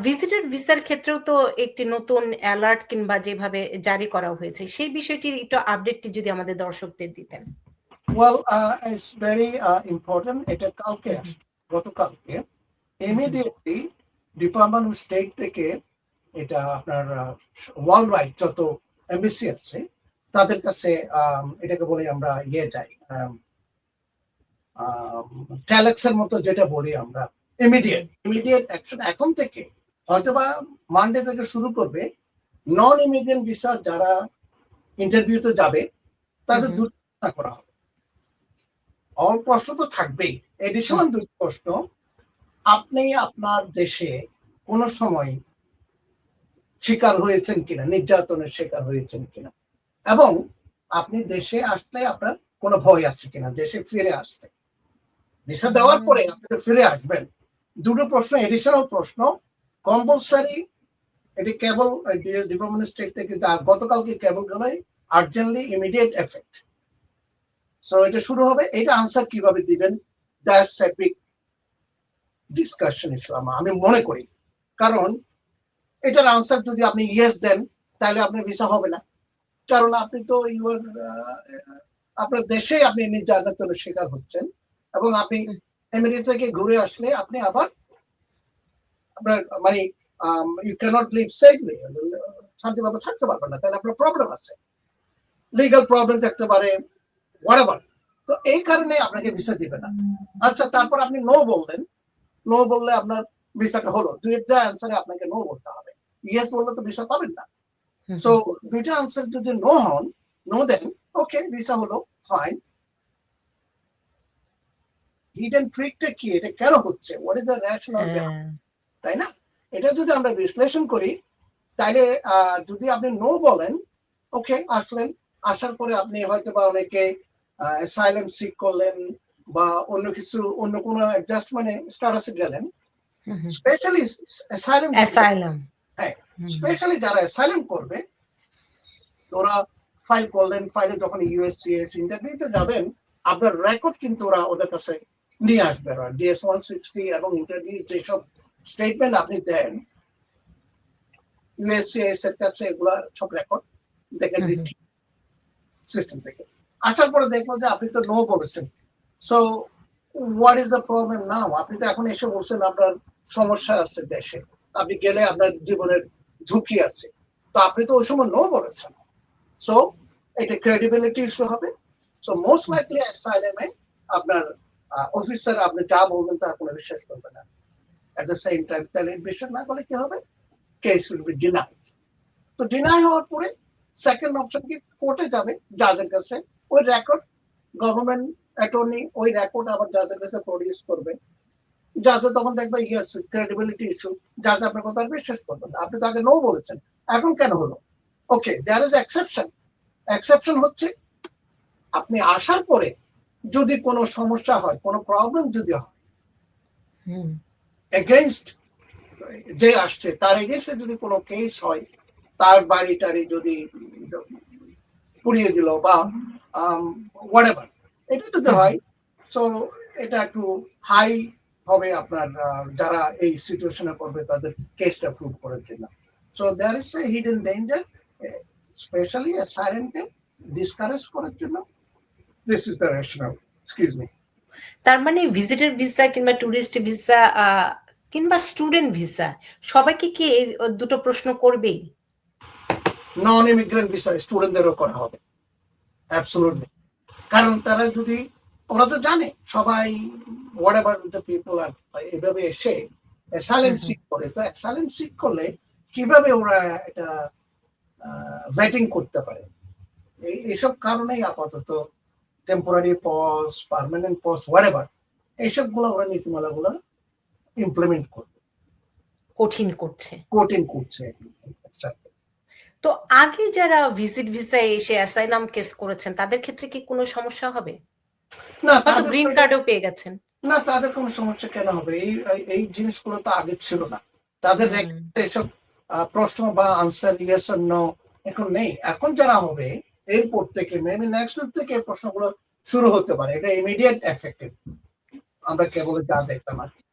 Visitor ভিসার ক্ষেত্রেও তো একটি নতুন অ্যালার্ট কিংবা যেভাবে জারি করা হয়েছে সেই বিষয়টির একটু আপডেটটি যদি আমাদের দর্শকদের দিতেন। Well, it's very important. এটা কালকে গতকালকে ইমিডিয়েটলি ডিপার্টমেন্ট অফ স্টেট থেকে এটা আপনার ওয়ার্ল্ড ওয়াইড যত এমবিসি আছে তাদের কাছে এটাকে বলি আমরা যাই ট্যালেক্সের মতো যেটা বলি আমরা ইমিডিয়েট অ্যাকশন এখন থেকে হয়তোবা মানডে থেকে শুরু করবে। নন ইমিগ্রেন্ট ভিসা যারা ইন্টারভিউতে যাবে তাদের দুটো করা হবে। অল প্রশ্ন তো থাকবেই, এডিশনাল দুটো প্রশ্ন, আপনি আপনার দেশে কোন সময় শিকার হয়েছেন কিনা, নির্যাতনের শিকার হয়েছেন কিনা, এবং আপনি দেশে আসলে আপনার কোনো ভয় আছে কিনা দেশে ফিরে আসতে। ভিসা দেওয়ার পরে আপনি ফিরে আসবেন, দুটো প্রশ্ন এডিশনাল প্রশ্ন কম্পালসারি। এটি কেবল ডিপার্টমেন্ট স্টেট থেকে গতকালকে কেবল গেলে আর্জেন্টলি ইমিডিয়েট এফেক্ট। সো এটা শুরু হবে। এটা আনসার কিভাবে দিবেন, that's a big discussion issue আমি মনে করি। কারণ এটার আনসার যদি আপনি ইয়েস দেন তাহলে আপনার ভিসা হবে না, কারণ আপনি তো আপনার দেশে আপনি নির্যাতনের শিকার হচ্ছেন, এবং আপনি আমেরিকা থেকে ঘুরে আসলে আপনি আবার আপনার মানে ইউ ক্যানট লিভ সেফলি, শান্তিভাবে থাকতে পারবেন না, তাহলে আপনার প্রবলেম আছে, লিগাল প্রবলেম থাকতে পারে, হোয়াটএভার। তো এই কারণে আপনাকে ভিসা দিবে না। আচ্ছা, তারপর আপনি নো বললেন, নো বললে আপনার ভিসাটা হলো, দুইটা অ্যান্সারে আপনাকে নো বলতে হবে। ইয়েস বললে তো ভিসা পাবেন না। সো দুইটা আনসার যদি নো হন, নো দেন, ওকে ভিসা হলো, ফাইন। হিডেন ট্রিকটা কি, এটা কেন হচ্ছে, হোয়াট ইজ দ্য রেশনাল, তাই না? এটা যদি আমরা বিশ্লেষণ করি তাহলে যদি আপনি নো বলেন, ওকে আসলেন, আসার পরে আপনি হয়তো বা অনেকে অ্যাসাইলাম সিক করলেন বা অন্য কিছু, অন্য কোনো অ্যাডজাস্টমেন্টে স্ট্যাটাসে গেলেন, স্পেশালি অ্যাসাইলাম, হ্যাঁ, স্পেশালি যারা অ্যাসাইলাম করবে ওরা ফাইল করলেন, ফাইলে যখন ইউএসসিএস ইন্টারভিউতে যাবেন আপনার রেকর্ড কিন্তু ওরা ওদের কাছে নিয়ে আসবে, ডিএস 160 এবং ইন্টারভিউ যেসব স্টেটমেন্ট আপনি দেন ইউএসসিএস এর কাছে এগুলা সব রেকর্ড দেখে সিস্টেম থেকে আসার পরে দেখবো যে আপনি তো নো বলেছেন। So what is the problem নাও? আপনি তো এখন এসে বলছেন আপনার সমস্যা আছে দেশে, আপনি গেলে আপনার জীবনের ঝুঁকি আছে, তো আপনি তো ওই সময় নো বলেছেন। সো এটা ক্রেডিবিলিটি ইস্যু হবে। সো মোস্ট লাইকলি অ্যাসাইলামে আপনার অফিসার আপনি যা বলবেন তা কোনো বিশ্বাস করবে না। এট দ্য সেম টাইম তাহলে বিশ্বাস না করলে কি হবে, কেস উইল বি ডিনাইড। তো ডিনাই হওয়ার পরে সেকেন্ড অপশন কি, কোর্টে যাবে, জাজের কাছে, ওই রেকর্ড গভর্নমেন্ট অ্যাটর্নি ওই রেকর্ড আবার জাজের কাছে প্রডিউস করবে। জাজে তখন দেখবে ইয়েস ক্রেডিবিলিটি ইস্যু, জাজ আপনার কথা বিশ্বাস করবেন না, আপনি তাকে নো বলেছেন, এখন কেন হলো? ওকে, দেয়ার ইজ এক্সেপশন। এক্সেপশন হচ্ছে আপনি আসার পরে যদি কোনো সমস্যা হয়, কোনো প্রবলেম যদি হয় এগেইনস্ট যে আসছে তার এগেইনস্টে যদি কোনো কেস হয়, তার বাড়ি টাড়ি যদি পুড়িয়ে দিল বা হোয়াটএভার, এটা যদি হয়, সো এটা একটু হাই হবে আপনার যারা এই সিচুয়েশনে পড়বে তাদের কেসটা প্রুভ করার জন্য। So there is a hidden danger, specially অ্যাসাইলামকে ডিসকারেজ করার জন্য। This is the rational. Excuse me. তার মানে ভিজিটর ভিসা কিংবা টুরিস্ট ভিসা কিংবা স্টুডেন্ট ভিসা সবাইকে কি এই দুটো প্রশ্ন করবেই? নন ইমিগ্রেন্ট ভিসা স্টুডেন্টদেরও করা হবে, অ্যাবসলিউটলি। কারণ তারা যদি, ওরা তো জানে সবাই হোয়াটএভার দ্য পিপল আর এভাবে এসে অ্যাসাইলাম সিক করে, তো অ্যাসাইলাম সিক করলে কিভাবে ওরা এটা ভেটিং করতে পারে, এইসব কারণেই আপাতত temporary pause, permanent pause, whatever, এইসবগুলো ওরা নীতিমালাগুলো ইমপ্লিমেন্ট করবে, কঠিন করছে। তো আগে যারা ভিজিট ভিসায় এসে অ্যাসাইলাম কেস করেছেন তাদের ক্ষেত্রে কি কোনো সমস্যা হবে? না, হয়তো গ্রিন কার্ডও পেয়ে গেছেন। না, তাদের কোনো সমস্যা কেন হবে? এই জিনিসগুলো তো আগে ছিল না, তাদের এসব প্রশ্ন বা আনসার ইয়েস আর নো এখন নেই। এখন যারা হবে এরপর থেকে মেবি নেক্সট উইক থেকে প্রশ্নগুলো শুরু হতে পারে, এটা ইমিডিয়েট এফেক্টিভ আমরা কেবল যা দেখতাম আর কি।